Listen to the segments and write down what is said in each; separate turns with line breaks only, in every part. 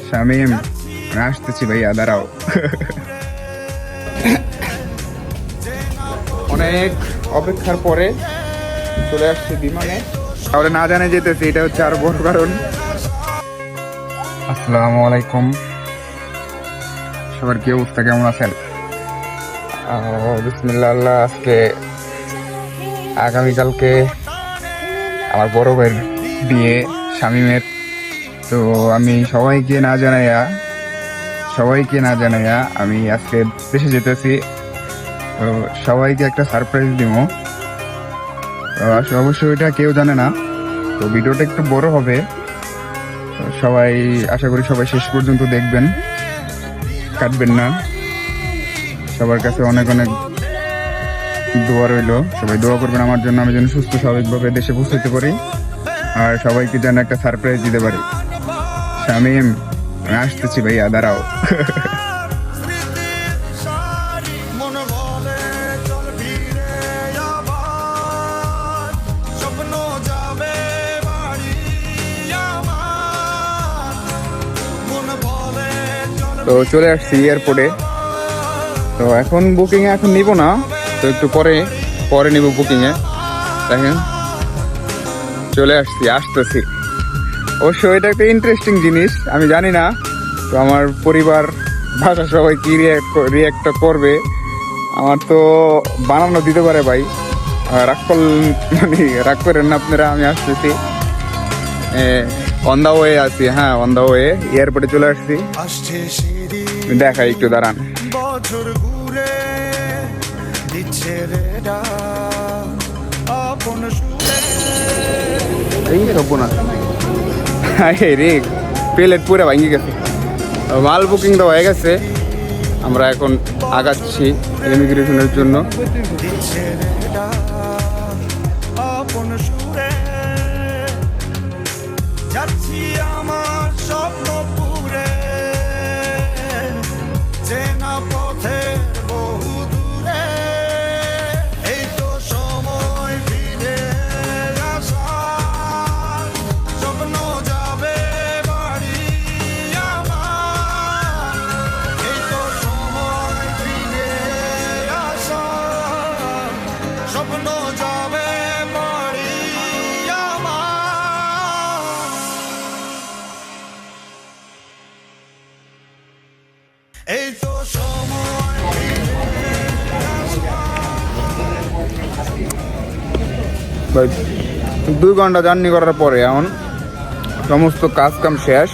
শামিম, আসতেছি ভাইয়া, দাঁড়াও। অনেক অপেক্ষার পরে চলে আসছে বিমানে। তাহলে না জানে যেতেছি, এটা হচ্ছে আরো বড় কারণ। আসসালামু আলাইকুম, সবার কি অবস্থা, কেমন আছেন? বিসমিল্লাহ। আল্লাহ, আজকে আগামীকালকে আমার বড় ভাইয়ের বিয়ে শামিমের। তো আমি সবাইকে না জানাইয়া আমি আজকে দেশে যেতেছি। তো সবাইকে একটা সারপ্রাইজ দিব। অবশ্যই এটা কেউ জানে না, তো ভিডিওটা একটু বড় হবে। তো সবাই, আশা করি সবাই শেষ পর্যন্ত দেখবেন, কাটবেন না। সবার কাছে অনেক অনেক দোয়া রইল, সবাই দোয়া করবেন আমার জন্য, আমি যেন সুস্থ স্বাভাবিকভাবে দেশে পৌঁছতে পারি আর সবাইকে যেন একটা সারপ্রাইজ দিতে পারি। শামিম, আসতেছি ভাইয়া, দাঁড়াও। তো চলে আসছি এয়ারপোর্টে। তো এখন বুকিং এখন নিব না, তো একটু পরে নিব বুকিং এ। দেখেন চলে আসতেছি। অবশ্য এটা একটা ইন্টারেস্টিং জিনিস, আমি জানি না তো আমার পরিবার ভাষা সবাই কি রিয়াক্ট করবে। আমার তো বানানো দিতে পারে ভাই, রাগ করেন না আপনারা। আমি আসতেছি, অন দা ওয়ে আছি। হ্যাঁ, অন দা ওয়ে, এয়ারপোর্টে চলে আসছি। দেখাই একটু, দাঁড়ান।
বছর ঘুরে দিচ্ছে রে আপন
এই সব না রে, প্লেট পুরো ভাঙে গেছে। মাল বুকিং তো হয়ে গেছে, আমরা এখন আগাচ্ছি ইমিগ্রেশনের জন্য।
দিচ্ছে রে আপন সুরে যাচ্ছি আমার স্বপ্ন পুরে চেনা পথে বহু দূরে। এই তো সময় ফিরে আসার, স্বপ্ন যাবে বাড়ি আমার। এই তো সময় ফিরে আসার, স্বপ্ন যাবে বাড়ি আমার। এই তো সময়
ভাই 2 ঘন্টা জার্নি করার পরে এখন সমস্ত কাজ কাম শেষ।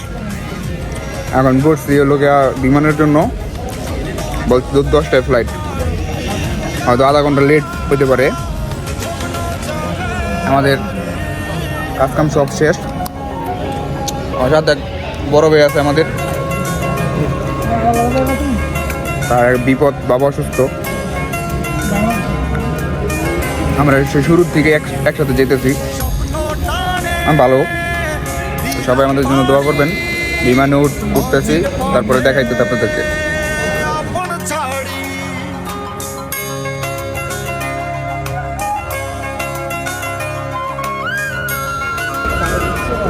এখন বসছি লোকেরা বিমানের জন্য, বলছি 10টায় ফ্লাইট, হয়তো আধা ঘন্টা লেট হতে পারে। আমাদের কাজ কাম সব শেষ। আমার সাথে এক বড় ভাই আছে আমাদের, তার এক বিপদ, বাবা অসুস্থ। আমরা সে শুরুর থেকে একসাথে যেতেছি, আমি ভালো। সবাই আমাদের জন্য দোয়া করবেন। বিমানে উঠতেছি, তারপরে দেখাইতে আপনাদেরকে।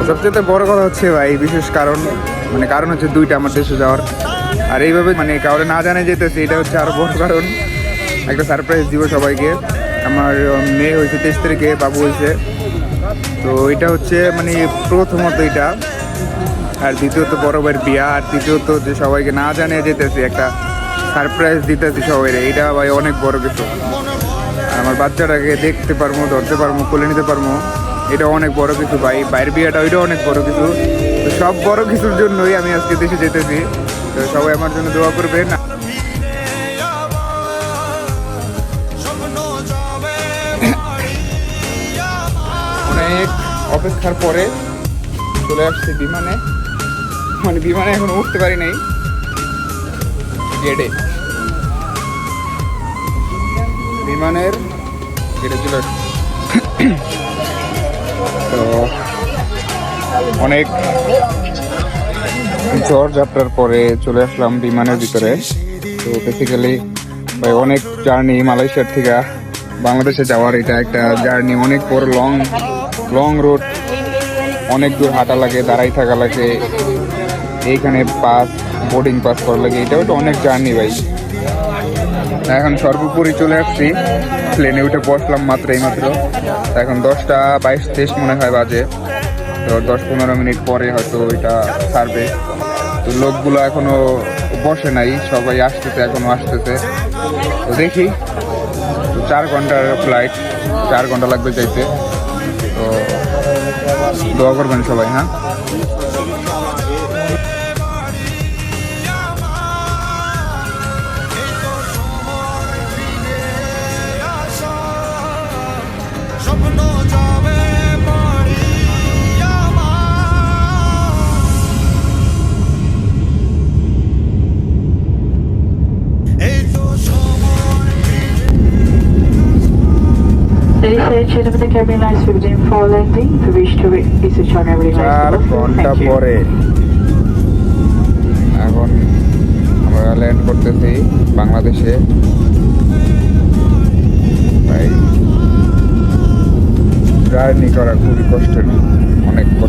সবচেয়ে বড় কথা হচ্ছে ভাই, বিশেষ কারণ হচ্ছে 2টা আমার দেশে যাওয়ার। আর এইভাবে কাউরে না জানে যেতেছি, এটা হচ্ছে আরো বড় কারণ। একটা সারপ্রাইজ দিব সবাইকে। আমার মেয়ে হয়েছে 23 তারিখে, বাবু হয়েছে। তো এটা হচ্ছে প্রথমত এটা, আর দ্বিতীয়ত বড় ভাইয়ের বিয়া, আর তৃতীয়ত যে সবাইকে না জানিয়ে যেতেছি, একটা সারপ্রাইজ দিতেছি সবাই। এটা ভাই অনেক বড় কিছু। আমার বাচ্চাটাকে দেখতে পারবো, ধরতে পারবো, কোলে নিতে পারবো, এটা অনেক বড় কিছু ভাই। বাইরের বিয়াটা ওইটা অনেক বড় কিছু। তো সব বড় কিছুর জন্যই আমি আজকে দেশে যেতেছি। তো সবাই আমার জন্য দোয়া করবেন। অনেক অপেক্ষার পরে চলে আসছে বিমানে। বিমানে এখন উঠতে পারি নাই, বিমানের গেটে চলে আসছে। তো অনেক ঝড় যাত্রার পরে চলে আসলাম বিমানের ভিতরে। তো বেসিক্যালি ভাই অনেক জার্নি, মালয়েশিয়ার থেকে বাংলাদেশে যাওয়ার এটা একটা জার্নি, অনেক বড় লং রুট, অনেক দূর হাঁটা লাগে, দাঁড়াই থাকা লাগে। এইখানে পাস বোর্ডিং পাস করা লাগে, এটাও তো অনেক জার্নি ভাই। এখন সর্বোপরি চলে আসছি, প্লেনে উঠে বসলাম এইমাত্র। এখন 10:22-23 মনে হয় বাজে, তো 10-15 মিনিট পরে হয়তো এটা ছাড়বে। তো লোকগুলো এখনো বসে নাই, সবাই আসতেছে, এখনো আসতেছে। তো দেখি, তো 4 ঘন্টার ফ্লাইট, 4 ঘন্টা লাগবে যাইতে। তো দোয়া করবেন সবাই, হ্যাঁ।
স্বপ্ন যাবে বাড়ি আমার, এই তো সময়
Ladies and gentlemen, the cabin lights will dim for landing. If you wish to switch on every
4
light,
ঘন্টা
thank you.
পরে এখন আমরা ল্যান্ড করতেছি বাংলাদেশে। ভাই জার্নি করা খুবই কষ্টের, অনেক কষ্ট।